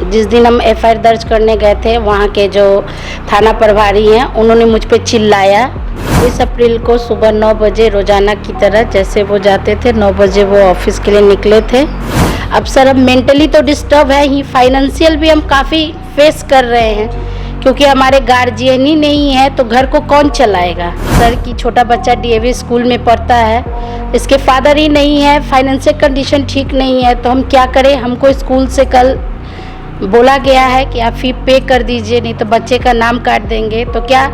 जिस दिन हम एफआईआर दर्ज करने गए थे, वहाँ के जो थाना प्रभारी हैं उन्होंने मुझ पे चिल्लाया। 20 अप्रैल को सुबह 9 बजे रोज़ाना की तरह जैसे वो जाते थे, 9 बजे वो ऑफिस के लिए निकले थे। अब सर, अब मेंटली तो डिस्टर्ब है ही, फाइनेंशियल भी हम काफ़ी फेस कर रहे हैं, क्योंकि हमारे गार्जियन ही नहीं है तो घर को कौन चलाएगा। सर की छोटा बच्चा डीएवी स्कूल में पढ़ता है, इसके फादर ही नहीं है, फाइनेंशियल कंडीशन ठीक नहीं है, तो हम क्या करें। हमको स्कूल से कल बोला गया है कि आप फी पे कर दीजिए, नहीं तो बच्चे का नाम काट देंगे। तो क्या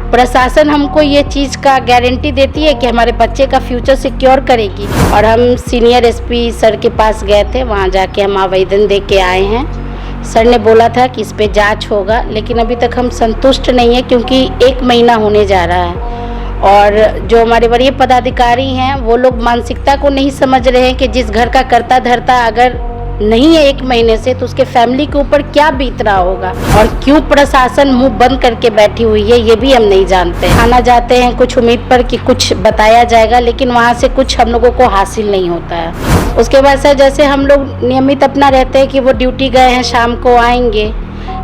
प्रशासन हमको ये चीज़ का गारंटी देती है कि हमारे बच्चे का फ्यूचर सिक्योर करेगी। और हम सीनियर एसपी सर के पास गए थे, वहाँ जाके हम आवेदन दे के आए हैं। सर ने बोला था कि इस पे जांच होगा, लेकिन अभी तक हम संतुष्ट नहीं है, क्योंकि 1 महीना होने जा रहा है और जो हमारे वरीय पदाधिकारी हैं वो लोग मानसिकता को नहीं समझ रहे हैं कि जिस घर का करता धरता अगर नहीं है 1 महीने से, तो उसके फैमिली के ऊपर क्या बीत रहा होगा। और क्यों प्रशासन मुंह बंद करके बैठी हुई है, ये भी हम नहीं जानते। आना जाते हैं कुछ उम्मीद पर कि कुछ बताया जाएगा, लेकिन वहाँ से कुछ हम लोगों को हासिल नहीं होता है। उसके बाद सर, जैसे हम लोग नियमित अपना रहते हैं कि वो ड्यूटी गए हैं, शाम को आएंगे,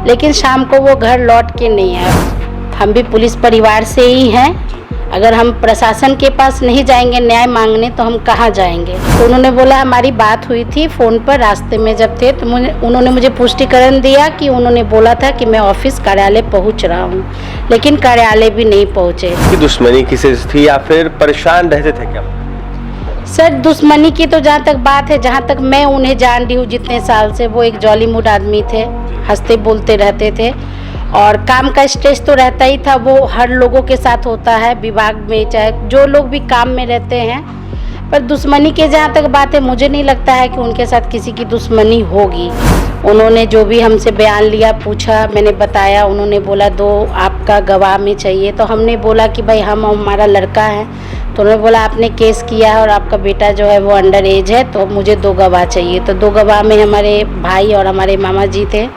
लेकिन शाम को वो घर लौट के नहीं आए। हम भी पुलिस परिवार से ही हैं, अगर हम प्रशासन के पास नहीं जाएंगे न्याय मांगने तो हम कहाँ जाएंगे। तो उन्होंने बोला, हमारी बात हुई थी फ़ोन पर रास्ते में जब थे, तो उन्होंने मुझे पुष्टिकरण दिया कि उन्होंने बोला था कि मैं ऑफिस कार्यालय पहुँच रहा हूँ, लेकिन कार्यालय भी नहीं पहुँचे। दुश्मनी किसी से थी या फिर परेशान रहते थे क्या? सर, दुश्मनी की तो जहाँ तक बात है, जहाँ तक मैं उन्हें जान रही हूँ जितने साल से, वो एक जॉली मूड आदमी थे, हंसते बोलते रहते थे और काम का स्ट्रेस तो रहता ही था। वो हर लोगों के साथ होता है विभाग में, चाहे जो लोग भी काम में रहते हैं। पर दुश्मनी के जहाँ तक बात है, मुझे नहीं लगता है कि उनके साथ किसी की दुश्मनी होगी। उन्होंने जो भी हमसे बयान लिया, पूछा, मैंने बताया, उन्होंने बोला 2 आपका गवाह में चाहिए। तो हमने बोला कि भाई हम हमारा लड़का है, तो उन्होंने बोला आपने केस किया है और आपका बेटा जो है वो अंडर एज है, तो मुझे 2 गवाह चाहिए। तो 2 गवाह में हमारे भाई और हमारे मामा जी थे।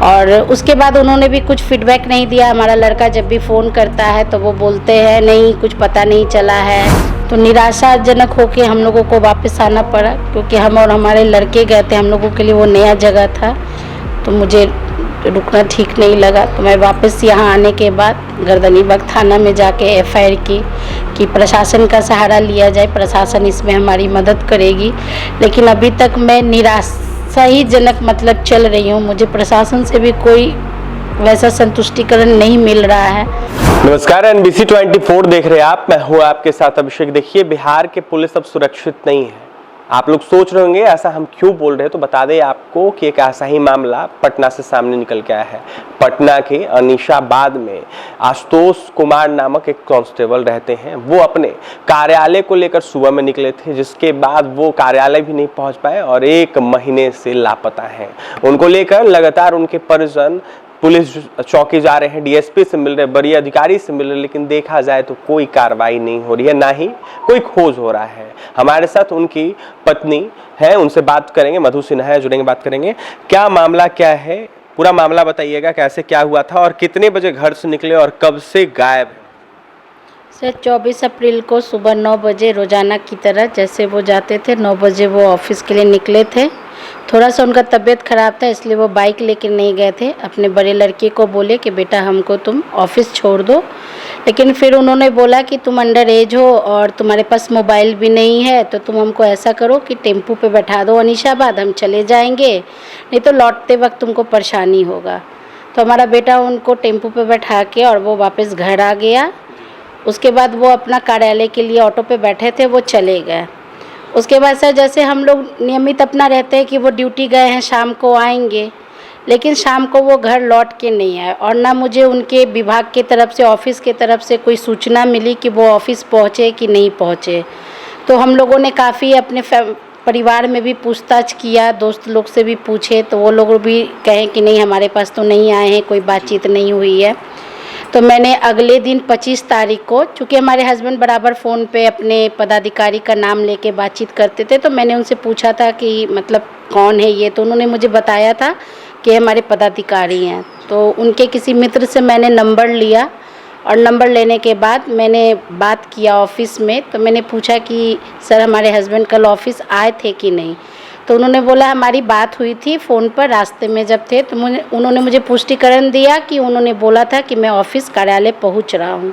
और उसके बाद उन्होंने भी कुछ फीडबैक नहीं दिया। हमारा लड़का जब भी फ़ोन करता है तो वो बोलते हैं नहीं, कुछ पता नहीं चला है। तो निराशाजनक होके हम लोगों को वापस आना पड़ा, क्योंकि हम और हमारे लड़के गए थे, हम लोगों के लिए वो नया जगह था, तो मुझे रुकना ठीक नहीं लगा। तो मैं वापस यहाँ आने के बाद गर्दनीबाग थाना में जाके एफआईआर की कि प्रशासन का सहारा लिया जाए, प्रशासन इसमें हमारी मदद करेगी। लेकिन अभी तक मैं निराशाजनक मतलब चल रही हूँ, मुझे प्रशासन से भी कोई वैसा संतुष्टिकरण नहीं मिल रहा है। नमस्कार, NBC 24 देख रहे हैं आप, मैं हूँ आपके साथ अभिषेक। देखिए, बिहार के पुलिस अब सुरक्षित नहीं है। आप लोग सोच रहे होंगे ऐसा हम क्यों बोल रहे हैं, तो बता दें आपको कि एक ऐसा ही मामला पटना से सामने निकल के आया है। पटना के अनीशाबाद में आशुतोष कुमार नामक एक कांस्टेबल रहते हैं। वो अपने कार्यालय को लेकर सुबह में निकले थे, जिसके बाद वो कार्यालय भी नहीं पहुंच पाए और 1 महीने से लापता हैं। उनको लेकर लगातार उनके परिजन पुलिस चौकी जा रहे हैं, डीएसपी से मिल रहे, बड़ी अधिकारी से मिल रहे, लेकिन देखा जाए तो कोई कार्रवाई नहीं हो रही है, ना ही कोई खोज हो रहा है। हमारे साथ उनकी पत्नी है, उनसे बात करेंगे। मधु सिन्हा जुड़ेंगे, बात करेंगे। क्या मामला क्या है, पूरा मामला बताइएगा, कैसे क्या हुआ था और कितने बजे घर से निकले और कब से गायब है? सर, 24 अप्रैल को सुबह 9 बजे रोज़ाना की तरह जैसे वो जाते थे, 9 बजे वो ऑफिस के लिए निकले थे। थोड़ा सा उनका तबीयत ख़राब था, इसलिए वो बाइक लेकर नहीं गए थे। अपने बड़े लड़के को बोले कि बेटा हमको तुम ऑफिस छोड़ दो, लेकिन फिर उन्होंने बोला कि तुम अंडर एज हो और तुम्हारे पास मोबाइल भी नहीं है, तो तुम हमको ऐसा करो कि टेम्पू पे बैठा दो अनीशाबाद, हम चले जाएंगे, नहीं तो लौटते वक्त तुमको परेशानी होगा। तो हमारा बेटा उनको टेम्पू पे बैठा के और वो वापस घर आ गया। उसके बाद वो अपना कार्यालय के लिए ऑटो पे बैठे थे, वो चले गए। उसके बाद सर, जैसे हम लोग नियमित अपना रहते हैं कि वो ड्यूटी गए हैं, शाम को आएंगे, लेकिन शाम को वो घर लौट के नहीं आए और ना मुझे उनके विभाग की तरफ से, ऑफिस की तरफ से कोई सूचना मिली कि वो ऑफिस पहुँचे कि नहीं पहुँचे। तो हम लोगों ने काफ़ी अपने परिवार में भी पूछताछ किया, दोस्त लोग से भी पूछे, तो वो लोग भी कहें कि नहीं, हमारे पास तो नहीं आए हैं, कोई बातचीत नहीं हुई है। तो मैंने अगले दिन 25 तारीख को, चूँकि हमारे हस्बैंड बराबर फ़ोन पे अपने पदाधिकारी का नाम लेके बातचीत करते थे, तो मैंने उनसे पूछा था कि मतलब कौन है ये, तो उन्होंने मुझे बताया था कि हमारे पदाधिकारी हैं। तो उनके किसी मित्र से मैंने नंबर लिया और नंबर लेने के बाद मैंने बात किया ऑफिस में। तो मैंने पूछा कि सर, हमारे हस्बैंड कल ऑफिस आए थे कि नहीं। तो उन्होंने बोला हमारी बात हुई थी फ़ोन पर रास्ते में जब थे, तो उन्होंने मुझे पुष्टिकरण दिया कि उन्होंने बोला था कि मैं ऑफिस कार्यालय पहुंच रहा हूं,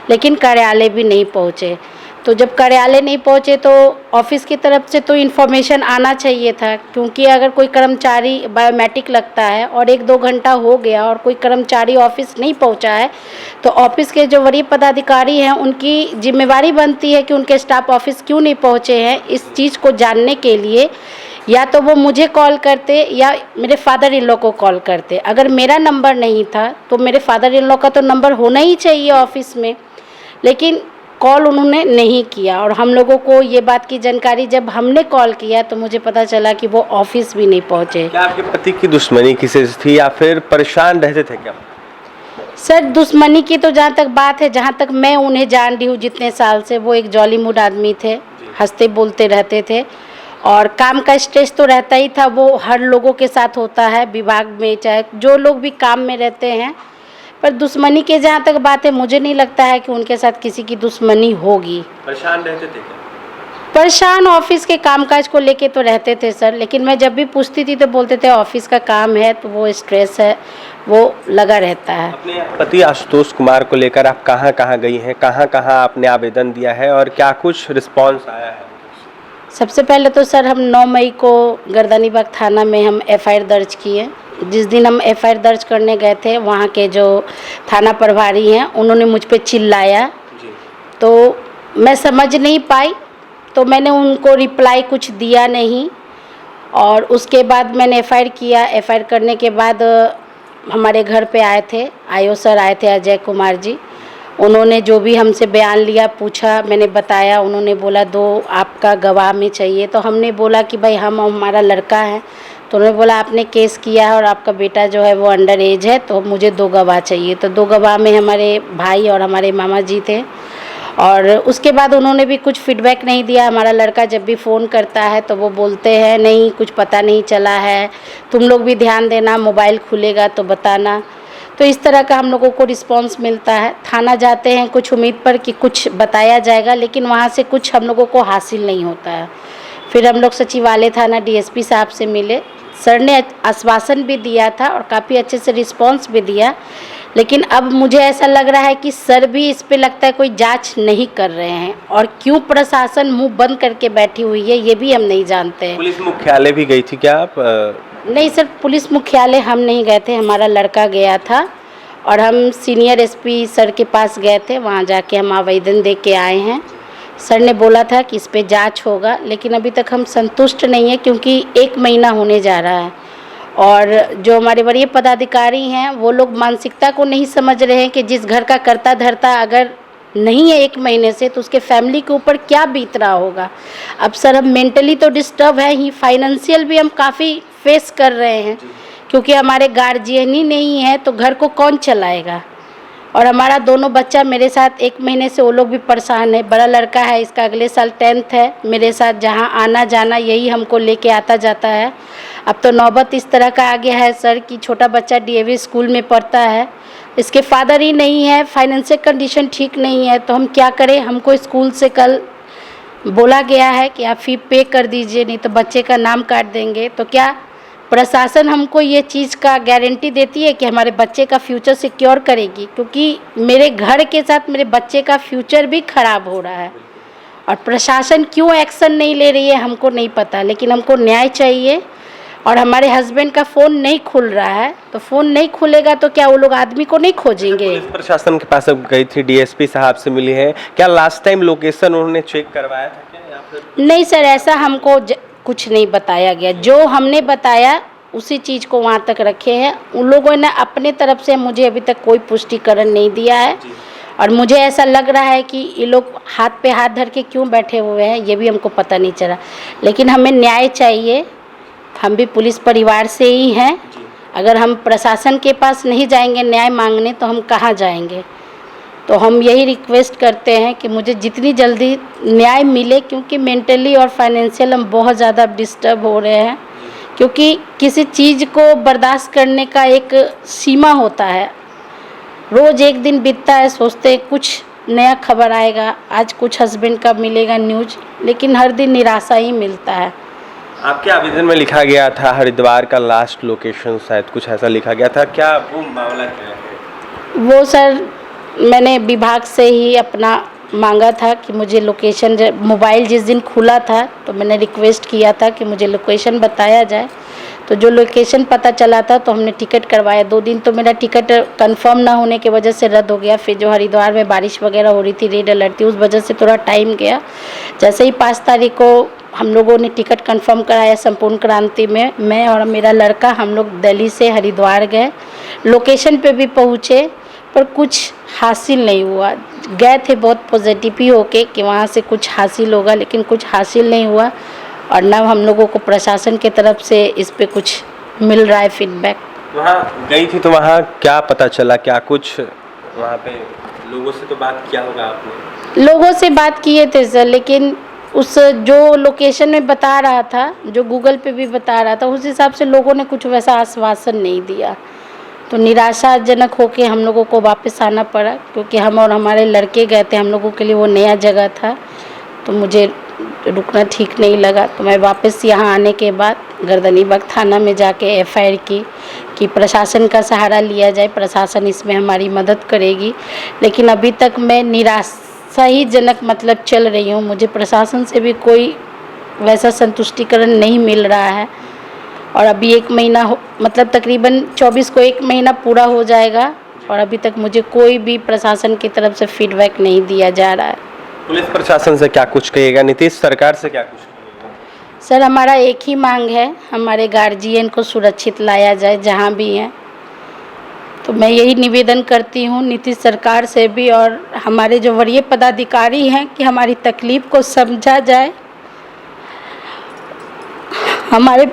लेकिन कार्यालय भी नहीं पहुंचे। तो जब कार्यालय नहीं पहुंचे तो ऑफिस की तरफ से तो इन्फॉर्मेशन आना चाहिए था, क्योंकि अगर कोई कर्मचारी बायोमेट्रिक लगता है और 1-2 घंटा हो गया और कोई कर्मचारी ऑफिस नहीं पहुंचा है, तो ऑफिस के जो वरीय पदाधिकारी हैं उनकी जिम्मेवारी बनती है कि उनके स्टाफ ऑफिस क्यों नहीं पहुंचे हैं। इस चीज़ को जानने के लिए या तो वो मुझे कॉल करते या मेरे फादर इन लॉ को कॉल करते। अगर मेरा नंबर नहीं था तो मेरे फादर इन लॉ का तो नंबर होना ही चाहिए ऑफिस में, लेकिन कॉल उन्होंने नहीं किया। और हम लोगों को ये बात की जानकारी जब हमने कॉल किया तो मुझे पता चला कि वो ऑफिस भी नहीं पहुंचे। क्या आपके पति की दुश्मनी किसी से थी या फिर परेशान रहते थे क्या? सर दुश्मनी की तो जहाँ तक बात है, जहाँ तक मैं उन्हें जान रही हूँ जितने साल से, वो एक जॉली मूड आदमी थे, हंसते बोलते रहते थे और काम का स्ट्रेस तो रहता ही था। वो हर लोगों के साथ होता है विभाग में, चाहे जो लोग भी काम में रहते हैं। पर दुश्मनी के जहाँ तक बात है, मुझे नहीं लगता है कि उनके साथ किसी की दुश्मनी होगी। परेशान रहते थे क्या? परेशान ऑफिस के कामकाज को लेके तो रहते थे सर, लेकिन मैं जब भी पूछती थी तो बोलते थे ऑफिस का काम है, तो वो स्ट्रेस है, वो लगा रहता है। अपने पति आशुतोष कुमार को लेकर आप कहाँ कहाँ गई हैं, कहाँ कहाँ आपने आवेदन दिया है और क्या कुछ रिस्पॉन्स आया है? सबसे पहले तो सर हम 9 मई को गर्दनीबाग थाना में हम FIR दर्ज किए। जिस दिन हम FIR दर्ज करने गए थे, वहाँ के जो थाना प्रभारी हैं उन्होंने मुझ पे चिल्लाया जी। तो मैं समझ नहीं पाई, तो मैंने उनको रिप्लाई कुछ दिया नहीं। और उसके बाद मैंने FIR किया। FIR करने के बाद हमारे घर पे आए थे, आयो सर आए थे, अजय कुमार जी। उन्होंने जो भी हमसे बयान लिया, पूछा, मैंने बताया। उन्होंने बोला 2 आपका गवाह में चाहिए। तो हमने बोला कि भाई हमारा लड़का है। तो उन्होंने बोला आपने केस किया है और आपका बेटा जो है वो अंडर एज है, तो मुझे 2 गवाह चाहिए। तो 2 गवाह में हमारे भाई और हमारे मामा जी थे। और उसके बाद उन्होंने भी कुछ फीडबैक नहीं दिया। हमारा लड़का जब भी फ़ोन करता है तो वो बोलते हैं नहीं कुछ पता नहीं चला है, तुम लोग भी ध्यान देना, मोबाइल खुलेगा तो बताना। तो इस तरह का हम लोगों को रिस्पांस मिलता है। थाना जाते हैं कुछ उम्मीद पर कि कुछ बताया जाएगा, लेकिन वहाँ से कुछ हम लोगों को हासिल नहीं होता है। फिर हम लोग सचिवालय थाना DSP साहब से मिले। सर ने आश्वासन भी दिया था और काफ़ी अच्छे से रिस्पांस भी दिया, लेकिन अब मुझे ऐसा लग रहा है कि सर भी इस पे लगता है कोई जांच नहीं कर रहे हैं। और क्यों प्रशासन मुंह बंद करके बैठी हुई है ये भी हम नहीं जानते हैं। पुलिस मुख्यालय भी गई थी क्या आप? नहीं सर, पुलिस मुख्यालय हम नहीं गए थे, हमारा लड़का गया था और हम सीनियर SP सर के पास गए थे। वहाँ जाके हम आवेदन दे के आए हैं। सर ने बोला था कि इस पे जांच होगा, लेकिन अभी तक हम संतुष्ट नहीं है, क्योंकि 1 महीना होने जा रहा है और जो हमारे वरीय पदाधिकारी हैं वो लोग मानसिकता को नहीं समझ रहे हैं कि जिस घर का कर्ता धर्ता अगर नहीं है 1 महीने से, तो उसके फैमिली के ऊपर क्या बीत रहा होगा। अब सर हम मेंटली तो डिस्टर्ब है ही, फाइनेंशियल भी हम काफ़ी फेस कर रहे हैं, क्योंकि हमारे गार्जियन ही नहीं है तो घर को कौन चलाएगा। और हमारा दोनों बच्चा मेरे साथ 1 महीने से वो लोग भी परेशान है। बड़ा लड़का है, इसका अगले साल 10th है, मेरे साथ जहाँ आना जाना यही हमको लेके आता जाता है। अब तो नौबत इस तरह का आ गया है सर कि छोटा बच्चा DAV स्कूल में पढ़ता है, इसके फादर ही नहीं है, फाइनेंशियल कंडीशन ठीक नहीं है, तो हम क्या करें। हमको स्कूल से कल बोला गया है कि आप फ़ी पे कर दीजिए, नहीं तो बच्चे का नाम काट देंगे। तो क्या प्रशासन हमको ये चीज़ का गारंटी देती है कि हमारे बच्चे का फ्यूचर सिक्योर करेगी? क्योंकि मेरे घर के साथ मेरे बच्चे का फ्यूचर भी ख़राब हो रहा है और प्रशासन क्यों एक्शन नहीं ले रही है हमको नहीं पता, लेकिन हमको न्याय चाहिए। और हमारे हस्बैंड का फ़ोन नहीं खुल रहा है, तो फ़ोन नहीं खुलेगा तो क्या वो लोग आदमी को नहीं खोजेंगे? पुलिस प्रशासन के पास अब गई थी, DSP साहब से मिली है क्या? लास्ट टाइम लोकेशन उन्होंने चेक करवाया था क्या या फिर? नहीं सर, ऐसा हमको कुछ नहीं बताया गया। जो हमने बताया उसी चीज़ को वहाँ तक रखे हैं। उन लोगों ने अपने तरफ से मुझे अभी तक कोई पुष्टिकरण नहीं दिया है और मुझे ऐसा लग रहा है कि ये लोग हाथ पे हाथ धर के क्यों बैठे हुए हैं ये भी हमको पता नहीं चला। लेकिन हमें न्याय चाहिए, हम भी पुलिस परिवार से ही हैं। अगर हम प्रशासन के पास नहीं जाएंगे न्याय मांगने तो हम कहाँ जाएंगे? तो हम यही रिक्वेस्ट करते हैं कि मुझे जितनी जल्दी न्याय मिले, क्योंकि मेंटली और फाइनेंशियल हम बहुत ज़्यादा डिस्टर्ब हो रहे हैं। क्योंकि किसी चीज़ को बर्दाश्त करने का एक सीमा होता है। रोज़ एक दिन बीतता है, सोचते हैं कुछ नया खबर आएगा, आज कुछ हस्बैंड का मिलेगा न्यूज, लेकिन हर दिन निराशा ही मिलता है। आपके आवेदन में लिखा गया था हरिद्वार का लास्ट लोकेशन, शायद कुछ ऐसा लिखा गया था, क्या वो मामला क्या है? वो सर मैंने विभाग से ही अपना मांगा था कि मुझे लोकेशन, मोबाइल जिस दिन खुला था तो मैंने रिक्वेस्ट किया था कि मुझे लोकेशन बताया जाए। तो जो लोकेशन पता चला था तो हमने टिकट करवाया। 2 दिन तो मेरा टिकट कंफर्म ना होने की वजह से रद्द हो गया। फिर जो हरिद्वार में बारिश वगैरह हो रही थी, रेड अलर्ट थी, उस वजह से थोड़ा टाइम गया। जैसे ही 5 तारीख को हम लोगों ने टिकट कंफर्म कराया संपूर्ण क्रांति में, मैं और मेरा लड़का हम लोग दिल्ली से हरिद्वार गए। लोकेशन पे भी पहुँचे पर कुछ हासिल नहीं हुआ। गए थे बहुत पॉजिटिव ही होके कि वहाँ से कुछ हासिल होगा, लेकिन कुछ हासिल नहीं हुआ। और न हम लोगों को प्रशासन की तरफ से इस पे कुछ मिल रहा है फीडबैक। वहाँ गई थी तो वहाँ क्या पता चला, क्या कुछ वहाँ पे लोगों से तो बात किया होगा आपने? लोगों से बात किए थे सर, लेकिन उस जो लोकेशन में बता रहा था, जो गूगल पे भी बता रहा था, उस हिसाब से लोगों ने कुछ वैसा आश्वासन नहीं दिया। तो निराशाजनक होके हम लोगों को वापस आना पड़ा, क्योंकि हम और हमारे लड़के गए थे, हम लोगों के लिए वो नया जगह था। तो मुझे रुकना ठीक नहीं लगा। तो मैं वापस यहाँ आने के बाद गर्दनीबाग थाना में जाके एफआईआर की कि प्रशासन का सहारा लिया जाए, प्रशासन इसमें हमारी मदद करेगी। लेकिन अभी तक मैं निराशा ही जनक मतलब चल रही हूँ। मुझे प्रशासन से भी कोई वैसा संतुष्टिकरण नहीं मिल रहा है। और अभी 1 महीना मतलब तकरीबन 24 को 1 महीना पूरा हो जाएगा और अभी तक मुझे कोई भी प्रशासन की तरफ से फीडबैक नहीं दिया जा रहा है। पुलिस प्रशासन से क्या कुछ कहिएगा, नीतीश सरकार से क्या कुछ कहिएगा? सर हमारा एक ही मांग है, हमारे गार्जियन को सुरक्षित लाया जाए जहाँ भी हैं। तो मैं यही निवेदन करती हूँ नीतीश सरकार से भी और हमारे जो वरीय पदाधिकारी हैं कि हमारी तकलीफ़ को समझा जाए, हमारे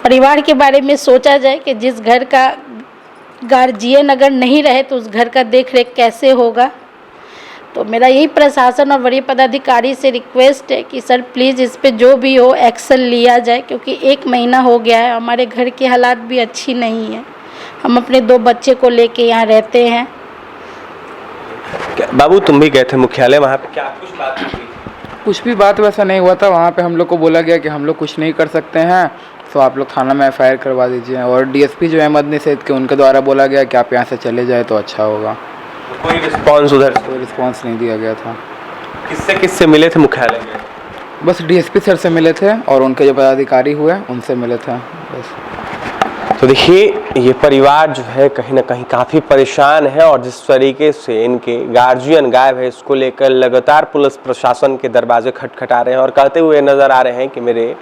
परिवार के बारे में सोचा जाए कि जिस घर का गार्जियन अगर नहीं रहे तो उस घर का देख रेख कैसे होगा। तो मेरा यही प्रशासन और वरीय पदाधिकारी से रिक्वेस्ट है कि सर प्लीज़ इस पे जो भी हो एक्शन लिया जाए, क्योंकि 1 महीना हो गया है, हमारे घर की हालात भी अच्छी नहीं है। हम अपने 2 बच्चे को लेके यहाँ रहते हैं। बाबू तुम भी गए थे मुख्यालय, वहाँ पे क्या कुछ बात हुई? कुछ भी बात वैसा नहीं हुआ था। वहाँ पे हम लोग को बोला गया कि हम लोग कुछ नहीं कर सकते हैं, तो आप लोग थाना में एफआईआर करवा दीजिए। और डीएसपी जो अहमद निषेध के उनके द्वारा बोला गया कि आप यहाँ से चले जाए तो अच्छा होगा। कोई रिस्पॉन्स उधर से? कोई रिस्पॉन्स नहीं दिया गया था। किससे मिले थे मुख्यालय में? बस डीएसपी सर से मिले थे और उनके जो पदाधिकारी हुए उनसे मिले थे बस। तो देखिए ये परिवार जो है कहीं ना कहीं काफ़ी परेशान है और जिस तरीके से इनके गार्जियन गायब है, इसको लेकर लगातार पुलिस प्रशासन के दरवाजे खटखटा रहे हैं और कहते हुए नजर आ रहे हैं कि मेरे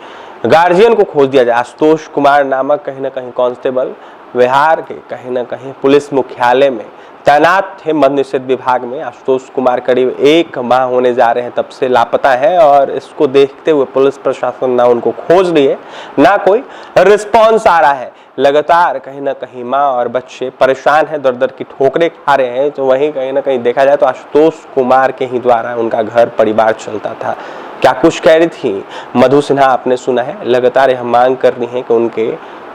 गार्जियन को खोज दिया जाए। आशुतोष कुमार नामक कहीं ना कहीं कांस्टेबल बिहार के कहीं ना कहीं पुलिस मुख्यालय में तैनात थे मद्य निषेध विभाग में। आशुतोष कुमार करीब 1 माह होने जा रहे हैं तब से लापता है और इसको देखते हुए पुलिस प्रशासन ना उनको खोज रही है ना कोई रिस्पॉन्स आ रहा है। लगातार कहीं ना कहीं माँ और बच्चे परेशान हैं, दर दर की ठोकरें खा रहे हैं। तो वहीं कहीं ना कहीं देखा जाए तो आशुतोष कुमार के ही द्वारा उनका घर परिवार चलता था। क्या कुछ कह रही थी मधु सिन्हा आपने सुना है। लगातार यह मांग कर रही है कि उनके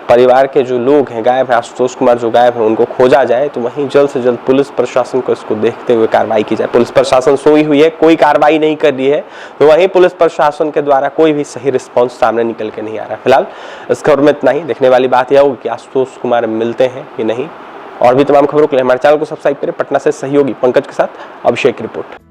परिवार के जो लोग हैं गायब हैं, आशुतोष कुमार जो गायब हैं, उनको खोजा जाए। तो वहीं जल्द से जल्द पुलिस प्रशासन को इसको देखते हुए कार्रवाई की जाए। पुलिस प्रशासन सोई हुई है, कोई कार्रवाई नहीं कर रही है। तो वहीं पुलिस प्रशासन के द्वारा कोई भी सही रिस्पॉन्स सामने निकल के नहीं आ रहा। फिलहाल इस खबर में इतना ही। देखने वाली बात यह होगी कि आशुतोष कुमार मिलते हैं कि नहीं। और भी तमाम खबरों के लिए हमारे चैनल को सब्सक्राइब करें। पटना से सहयोगी पंकज के साथ अभिषेक की रिपोर्ट।